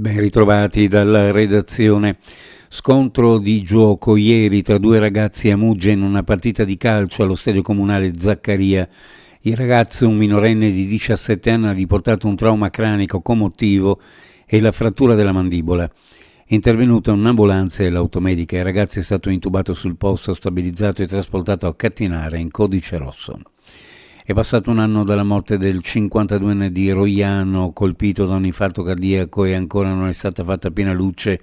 Ben ritrovati dalla redazione. Scontro di gioco ieri tra due ragazzi a Muggia in una partita di calcio allo stadio comunale Zaccaria. Il ragazzo, un minorenne di 17 anni, ha riportato un trauma cranico commotivo e la frattura della mandibola. È intervenuta un'ambulanza e l'automedica. Il ragazzo è stato intubato sul posto, stabilizzato e trasportato a Cattinara in codice rosso. È passato un anno dalla morte del 52enne di Roiano, colpito da un infarto cardiaco, e ancora non è stata fatta piena luce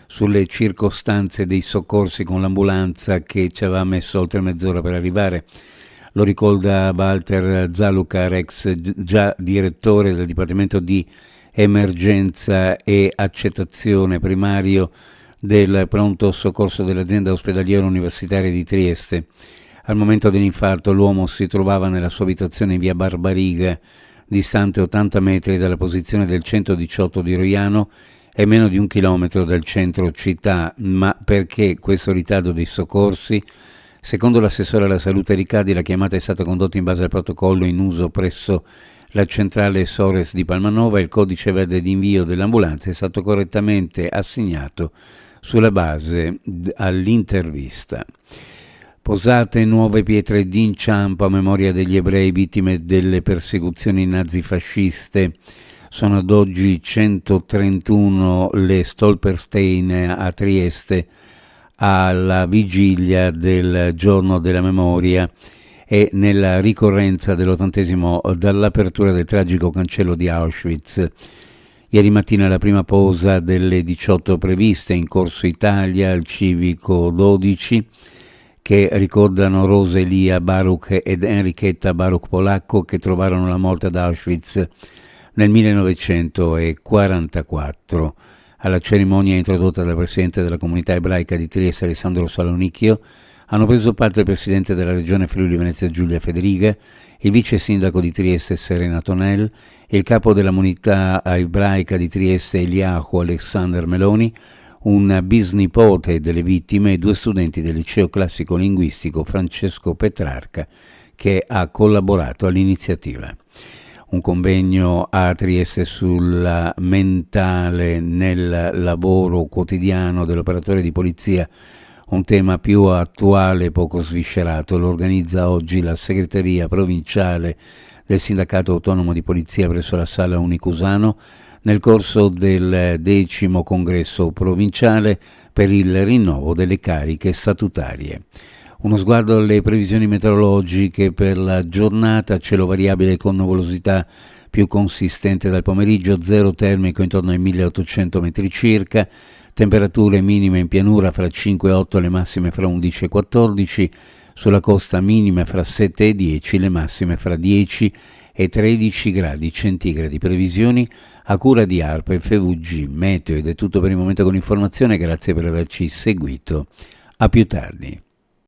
sulle circostanze dei soccorsi con l'ambulanza che ci aveva messo oltre mezz'ora per arrivare. Lo ricorda Walter Zalucar, ex già direttore del Dipartimento di Emergenza e Accettazione primario del pronto soccorso dell'azienda ospedaliera universitaria di Trieste. Al momento dell'infarto l'uomo si trovava nella sua abitazione in via Barbariga, distante 80 metri dalla posizione del 118 di Roiano e meno di 1 chilometro dal centro città. Ma perché questo ritardo dei soccorsi? Secondo l'assessore alla salute Riccardi, la chiamata è stata condotta in base al protocollo in uso presso la centrale Sores di Palmanova e il codice verde di invio dell'ambulanza è stato correttamente assegnato sulla base all'intervista. Posate nuove pietre d'inciampo a memoria degli ebrei vittime delle persecuzioni nazifasciste. Sono ad oggi 131 le Stolperstein a Trieste alla vigilia del giorno della memoria e nella ricorrenza dell'80° dall'apertura del tragico cancello di Auschwitz. Ieri mattina la prima posa delle 18 previste in Corso Italia al Civico 12, che ricordano Rosa Elia Baruch ed Enrichetta Baruch Polacco, che trovarono la morte ad Auschwitz nel 1944. Alla cerimonia introdotta dal presidente della comunità ebraica di Trieste, Alessandro Salonicchio, hanno preso parte il presidente della regione Friuli Venezia Giulia Federiga, il vice sindaco di Trieste Serena Tonel, il capo della comunità ebraica di Trieste Eliahu Alexander Meloni, un bisnipote delle vittime e 2 studenti del liceo classico linguistico Francesco Petrarca, che ha collaborato all'iniziativa. Un convegno a Trieste sulla mentale nel lavoro quotidiano dell'operatore di polizia, un tema più attuale e poco sviscerato. Lo organizza oggi la segreteria provinciale del Sindacato Autonomo di Polizia presso la Sala Unicusano nel corso del 10° congresso provinciale per il rinnovo delle cariche statutarie. Uno sguardo alle previsioni meteorologiche per la giornata: cielo variabile con nuvolosità più consistente dal pomeriggio, zero termico intorno ai 1800 metri circa, temperature minime in pianura fra 5 e 8, le massime fra 11 e 14, sulla costa minime fra 7 e 10, le massime fra 10 e 13 gradi centigradi. Previsioni a cura di ARPA e FVG Meteo. Ed è tutto per il momento con l'informazione, grazie per averci seguito. A più tardi.